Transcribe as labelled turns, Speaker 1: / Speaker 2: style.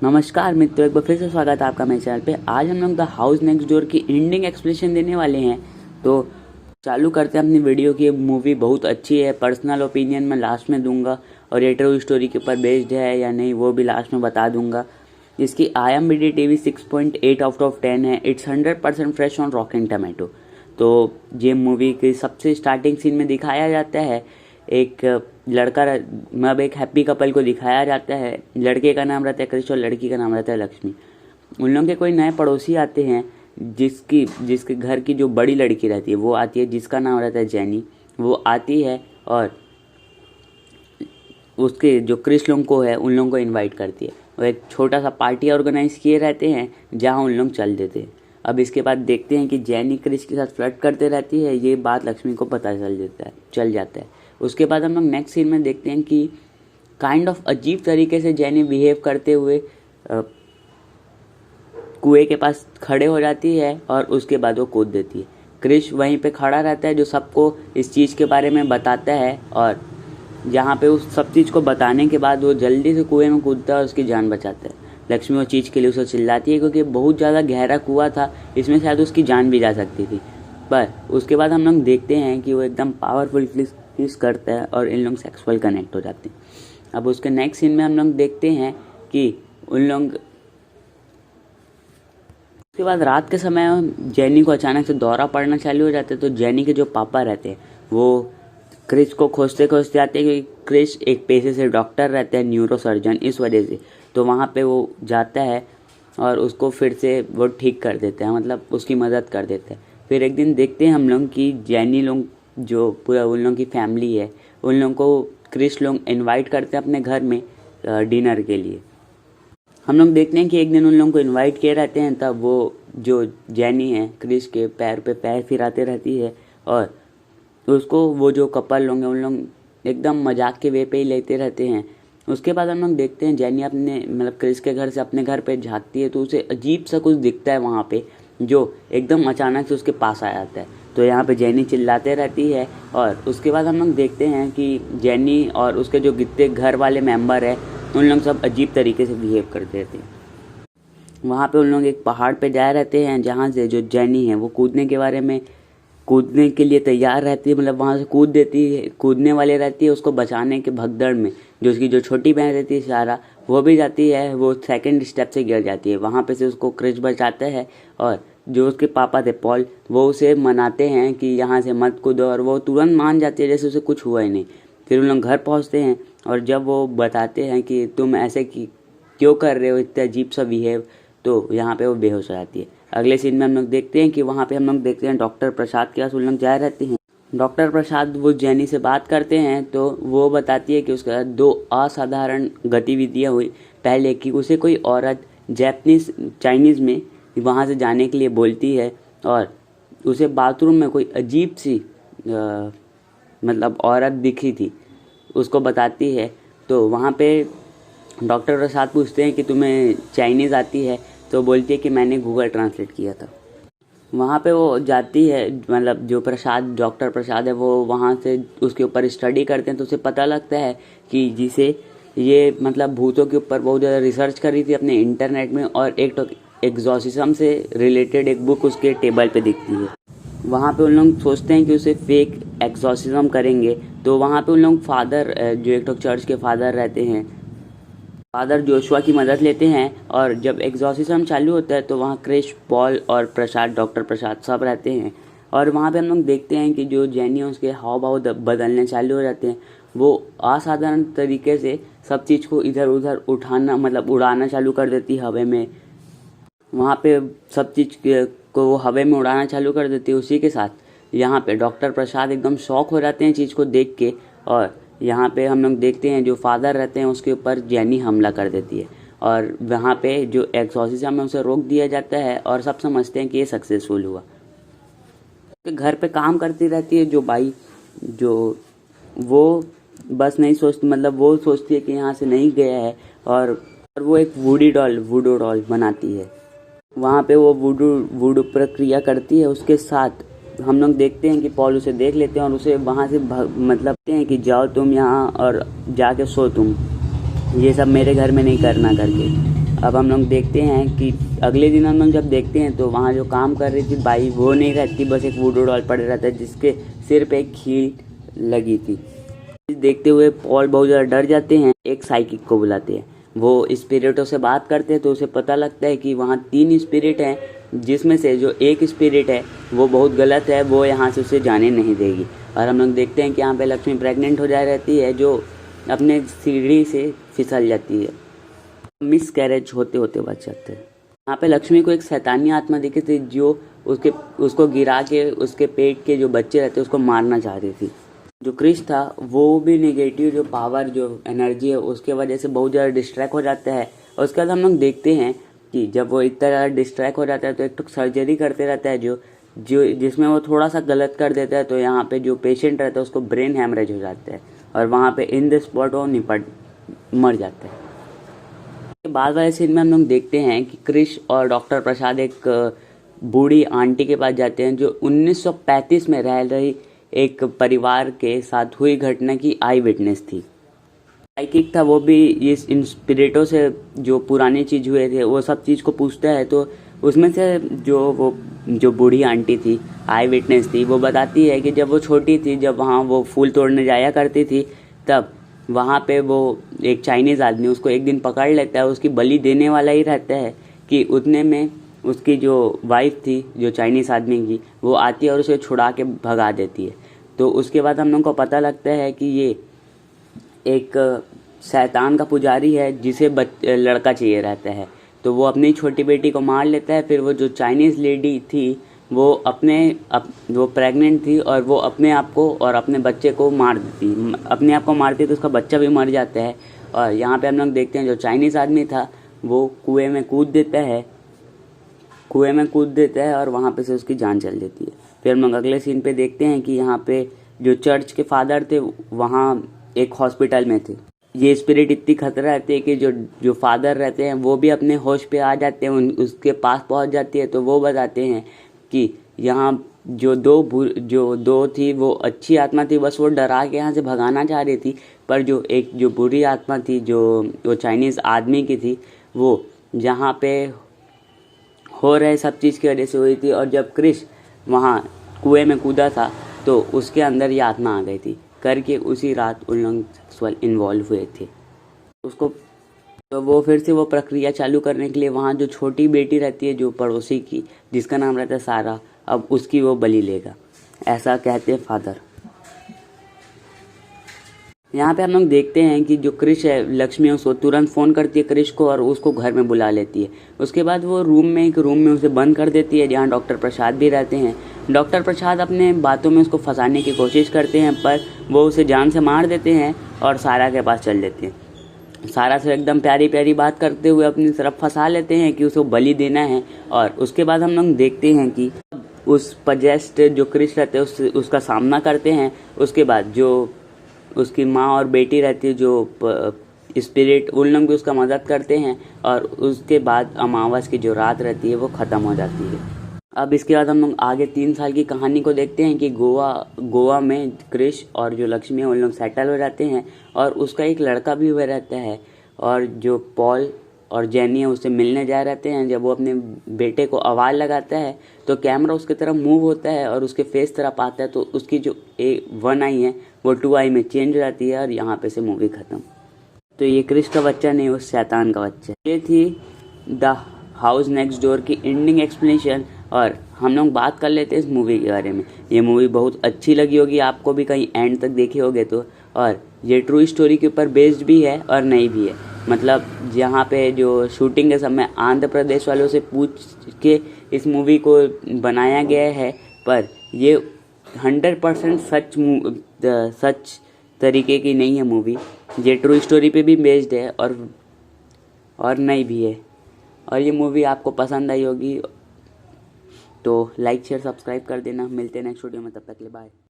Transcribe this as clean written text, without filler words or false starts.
Speaker 1: नमस्कार मित्रों, एक बार फिर से स्वागत है आपका मेरे चैनल पे। आज हम लोग द हाउस नेक्स्ट डोर की एंडिंग एक्सप्लेनेशन देने वाले हैं। तो चालू करते हैं अपनी वीडियो की। मूवी बहुत अच्छी है, पर्सनल ओपिनियन मैं लास्ट में दूंगा और ये ट्रू स्टोरी के ऊपर बेस्ड है या नहीं वो भी लास्ट में बता दूंगा। इसकी IMDb TV 6.8 आउट ऑफ 10 है। It's 100% fresh on Rotten tomato. तो ये मूवी की सबसे स्टार्टिंग सीन में दिखाया जाता है एक लड़का, मतलब एक हैप्पी कपल को दिखाया जाता है। लड़के का नाम रहता है क्रिश और लड़की का नाम रहता है लक्ष्मी। उन लोगों के कोई नए पड़ोसी आते हैं जिसके घर की जो बड़ी लड़की रहती है वो आती है, जिसका नाम रहता है जेनी। वो आती है और उसके जो क्रिश लोगों को है उन लोगों को इनवाइट करती है। वो एक छोटा सा पार्टी ऑर्गेनाइज किए रहते हैं जहाँ उन लोग चल देते हैं। अब इसके बाद देखते हैं कि जेनी क्रिश के साथ फ्लर्ट करते रहती है। ये बात लक्ष्मी को पता चल जाता है। उसके बाद हम लोग नेक्स्ट सीन में देखते हैं कि काइंड ऑफ अजीब तरीके से जेनी बिहेव करते हुए कुएं के पास खड़े हो जाती है और उसके बाद वो कूद देती है। क्रिश वहीं पे खड़ा रहता है जो सबको इस चीज़ के बारे में बताता है, और जहाँ पे उस सब चीज़ को बताने के बाद वो जल्दी से कुएं में कूदता है और उसकी जान बचाता है। लक्ष्मी वो चीज़ के लिए उसे चिल्लाती है क्योंकि बहुत ज़्यादा गहरा कुआं था, इसमें शायद उसकी जान भी जा सकती थी। पर उसके बाद हम लोग देखते हैं कि वो एकदम पावरफुल किस करता है और इन लोग सेक्सुअल कनेक्ट हो जाते हैं। अब उसके नेक्स्ट सीन में हम लोग देखते हैं कि उन लोग उसके बाद रात के समय जेनी को अचानक से दौरा पड़ना चालू हो जाता है। तो जेनी के जो पापा रहते हैं वो क्रिश को खोजते खोजते आते हैं क्योंकि क्रिश एक पेशे से डॉक्टर रहते हैं, न्यूरोसर्जन, इस वजह से। तो वहाँ पे वो जाता है और उसको फिर से वो ठीक कर देते हैं, मतलब उसकी मदद कर देते हैं। फिर एक दिन देखते हैं हम लोग कि जेनी लोग जो पूरा उन लोगों की फैमिली है उन लोगों को क्रिश लोग इनवाइट करते हैं अपने घर में डिनर के लिए। हम लोग देखते हैं कि एक दिन उन लोगों को इनवाइट किए रहते हैं, तब वो जो जेनी है क्रिश के पैर पे पैर फिराते रहती है और उसको वो जो कपल लोग हैं उन लोग एकदम मजाक के वे पे ही लेते रहते हैं। उसके बाद हम लोग देखते हैं जेनी अपने मतलब क्रिश के घर से अपने घर पे झाँकती है तो उसे अजीब सा कुछ दिखता है वहाँ पे जो एकदम अचानक से उसके पास आ जाता है। तो यहाँ पे जेनी चिल्लाते रहती है और उसके बाद हम लोग देखते हैं कि जेनी और उसके जो जितने घर वाले मेंबर है उन लोग सब अजीब तरीके से बिहेव करते रहते हैं। वहाँ पे उन लोग एक पहाड़ पे जाए रहते हैं जहाँ से जो जेनी है वो कूदने के लिए तैयार रहती है, मतलब वहाँ से कूद देती है, कूदने वाले रहती है। उसको बचाने के भगदड़ में जो उसकी जो छोटी बहन रहती है सारा, वो भी जाती है, वो सेकंड स्टेप से गिर जाती है। वहाँ पे से उसको क्रिश बचाता है और जो उसके पापा थे पॉल, वो उसे मनाते हैं कि यहाँ से मत कूदो और वो तुरंत मान जाती है जैसे उसे कुछ हुआ ही नहीं। फिर उन लोग घर पहुँचते हैं और जब वो बताते हैं कि तुम ऐसे क्यों कर रहे हो, इतना अजीब सा बिहेव, तो यहाँ पे वो बेहोश हो जाती है। अगले सीन में हम लोग देखते हैं कि वहाँ पे हम लोग देखते हैं डॉक्टर प्रसाद के पास उन लोग जाए रहते हैं। डॉक्टर प्रसाद वो जेनी से बात करते हैं तो वो बताती है कि उसके साथ 2 असाधारण गतिविधियाँ हुई। पहले कि उसे कोई औरत जैपनीज चाइनीज़ में वहाँ से जाने के लिए बोलती है और उसे बाथरूम में कोई अजीब सी मतलब औरत दिखी थी, उसको बताती है। तो वहाँ पे डॉक्टर प्रसाद पूछते हैं कि तुम्हें चाइनीज़ आती है, तो बोलती है कि मैंने गूगल ट्रांसलेट किया था। वहाँ पे वो जाती है, मतलब जो डॉक्टर प्रसाद है वो वहाँ से उसके ऊपर स्टडी करते हैं। तो उसे पता लगता है कि जिसे ये मतलब भूतों के ऊपर बहुत ज़्यादा रिसर्च कर रही थी अपने इंटरनेट में, और एक तो एग्जॉर्सिज्म से रिलेटेड एक बुक उसके टेबल पे दिखती है। वहाँ पे उन लोग सोचते हैं कि उसे फेक एग्जॉर्सिज्म करेंगे। तो वहाँ पे उन लोग फादर जो एक तो चर्च के फादर रहते हैं, फादर जोशुआ की मदद लेते हैं। और जब एग्जॉर्सिज्म चालू होता है तो वहाँ क्रिश, पॉल और प्रसाद, डॉक्टर प्रसाद सब रहते हैं। और वहाँ पे हम लोग देखते हैं कि जो जेनी है उसके हाव भाव बदलने चालू हो जाते हैं। वो असाधारण तरीके से सब चीज़ को इधर उधर उठाना, मतलब उड़ाना चालू कर देती है हवा में। वहाँ पे सब चीज़ को वो हवा में उड़ाना चालू कर देती है। उसी के साथ यहाँ पे डॉक्टर प्रसाद एकदम शॉक हो जाते हैं चीज़ को देख के, और यहाँ पे हम लोग देखते हैं जो फादर रहते हैं उसके ऊपर जेनी हमला कर देती है और वहाँ पे जो एक्सॉर्सिज्म है उसे रोक दिया जाता है और सब समझते हैं कि ये सक्सेसफुल हुआ। तो घर पे काम करती रहती है जो बाई, जो वो बस नहीं सोचती, मतलब वो सोचती है कि यहाँ से नहीं गया है, और वो एक वूडू डॉल बनाती है। वहाँ पे वो वूडू प्रक्रिया करती है। उसके साथ हम लोग देखते हैं कि पॉल उसे देख लेते हैं और उसे वहाँ से मतलब कहते हैं कि जाओ तुम यहाँ और जाके सो तुम, ये सब मेरे घर में नहीं करना करके। अब हम लोग देखते हैं कि अगले दिन हम लोग जब देखते हैं तो वहाँ जो काम कर रही थी बाई वो नहीं रहती, बस एक वुडू डॉल पड़े रहता है जिसके सिर पे एक खील लगी थी। देखते हुए पॉल बहुत ज़्यादा डर जाते हैं, एक साइकिक को बुलाते हैं। वो स्पिरिटों से बात करते हैं तो उसे पता लगता है कि वहाँ 3 स्पिरिट हैं, जिसमें से जो एक स्पिरिट है वो बहुत गलत है, वो यहाँ से उसे जाने नहीं देगी। और हम लोग देखते हैं कि यहाँ पे लक्ष्मी प्रेग्नेंट हो जा रहती है, जो अपने सीढ़ी से फिसल जाती है, मिस कैरेज होते होते बच जाते हैं। यहाँ पे लक्ष्मी को एक शैतानी आत्मा दिखी थी जो उसको गिरा के उसके पेट के जो बच्चे रहते उसको मारना चाह रही थी। जो क्रिश था वो भी नेगेटिव जो पावर जो एनर्जी है उसके वजह से बहुत ज़्यादा डिस्ट्रैक्ट हो जाता है। और उसके बाद हम लोग देखते हैं कि जब वो इतना ज़्यादा डिस्ट्रैक्ट हो जाता है तो एक तो सर्जरी करते रहता है जो जिसमें वो थोड़ा सा गलत कर देता है, तो यहाँ पे जो पेशेंट रहता है उसको ब्रेन हैमरेज हो जाता है और वहाँ पे इन द स्पॉट वो मर जाता है। बाद वाले सीन में हम लोग देखते हैं कि क्रिश और डॉक्टर प्रसाद एक बूढ़ी आंटी के पास जाते हैं जो 1935 में रह रही एक परिवार के साथ हुई घटना की आई विटनेस थी। साइकिक था, वो भी इस इन स्पिरिटों से जो पुरानी चीज़ हुए थे वो सब चीज़ को पूछता है। तो उसमें से जो बूढ़ी आंटी थी, आई विटनेस थी, वो बताती है कि जब वो छोटी थी, जब वहाँ वो फूल तोड़ने जाया करती थी, तब वहाँ पे वो एक चाइनीज़ आदमी उसको एक दिन पकड़ लेता है, उसकी बलि देने वाला ही रहता है कि उतने में उसकी जो वाइफ थी जो चाइनीज़ आदमी की, वो आती है और उसे छुड़ा के भगा देती है। तो उसके बाद हम लोग को पता लगता है कि ये एक शैतान का पुजारी है जिसे लड़का चाहिए रहता है। तो वो अपनी छोटी बेटी को मार लेता है। फिर वो जो चाइनीज़ लेडी थी वो वो प्रेग्नेंट थी और वो अपने आप को और अपने बच्चे को मार देती, अपने आप को मारती तो उसका बच्चा भी मर जाता है। और यहाँ पे हम लोग देखते हैं जो चाइनीज़ आदमी था वो कुएं में कूद देता है और वहाँ पे से उसकी जान चल जाती है। फिर हम लोग अगले सीन पे देखते हैं कि यहाँ पे जो चर्च के फादर थे वहाँ एक हॉस्पिटल में थे। ये स्पिरिट इतनी खतरा रहती है कि जो फादर रहते हैं वो भी अपने होश पे आ जाते हैं, उसके पास पहुँच जाती है। तो वो बताते हैं कि यहाँ जो दो थी वो अच्छी आत्मा थी, बस वो डरा के यहाँ से भगाना चाह रही थी। पर जो बुरी आत्मा थी वो चाइनीज़ आदमी की थी, वो जहाँ पे हो रहे सब चीज़ की वजह से हुई थी। और जब क्रिश वहाँ कुएं में कूदा था तो उसके अंदर ये आत्मा आ गई थी करके उसी रात उन लोग सेक्सुअल इन्वॉल्व हुए थे उसको। तो वो फिर से वो प्रक्रिया चालू करने के लिए वहाँ जो छोटी बेटी रहती है जो पड़ोसी की, जिसका नाम रहता है सारा, अब उसकी वो बलि लेगा, ऐसा कहते हैं फादर। यहाँ पे हम लोग देखते हैं कि जो क्रिश है, लक्ष्मी उसको तुरंत फ़ोन करती है क्रिश को और उसको घर में बुला लेती है। उसके बाद वो एक रूम में उसे बंद कर देती है जहाँ डॉक्टर प्रसाद भी रहते हैं। डॉक्टर प्रसाद अपने बातों में उसको फंसाने की कोशिश करते हैं पर वो उसे जान से मार देते हैं और सारा के पास चल देते हैं। सारा से एकदम प्यारी प्यारी बात करते हुए अपनी तरफ फंसा लेते हैं कि उसको बलि देना है। और उसके बाद हम लोग देखते हैं कि उस पजेस्ट जो क्रिश रहते हैं उसका सामना करते हैं। उसके बाद जो उसकी माँ और बेटी रहती है जो स्पिरिट, उन लोग भी उसका मदद करते हैं और उसके बाद अमावस की जो रात रहती है वो ख़त्म हो जाती है। अब इसके बाद हम लोग आगे 3 साल की कहानी को देखते हैं कि गोवा में क्रिश और जो लक्ष्मी है उन लोग सेटल हो जाते हैं और उसका एक लड़का भी हुआ रहता है। और जो पॉल और जेनी है उससे मिलने जा रहते हैं। जब वो अपने बेटे को आवाज़ लगाता है तो कैमरा उसकी तरफ मूव होता है और उसके फेस तरफ आता है, तो उसकी जो 1 आई है वो 2 आई में चेंज हो जाती है और यहाँ पे से मूवी ख़त्म। तो ये क्रिश का बच्चा नहीं, उस शैतान का बच्चा। ये थी द हाउस नेक्स्ट डोर की एंडिंग एक्सप्लेनेशन। और हम लोग बात कर लेते हैं इस मूवी के बारे में। ये मूवी बहुत अच्छी लगी होगी आपको भी, कहीं एंड तक देखे होगे तो। और ये ट्रू स्टोरी के ऊपर बेस्ड भी है और नहीं भी है। मतलब यहाँ पे जो शूटिंग के समय आंध्र प्रदेश वालों से पूछ के इस मूवी को बनाया गया है, पर ये 100% सच तरीके की नहीं है मूवी। ये ट्रू स्टोरी पे भी बेस्ड है और नहीं भी है। और ये मूवी आपको पसंद आई होगी तो लाइक शेयर सब्सक्राइब कर देना। मिलते हैं नेक्स्ट वीडियो में, तब तक के लिए बाय।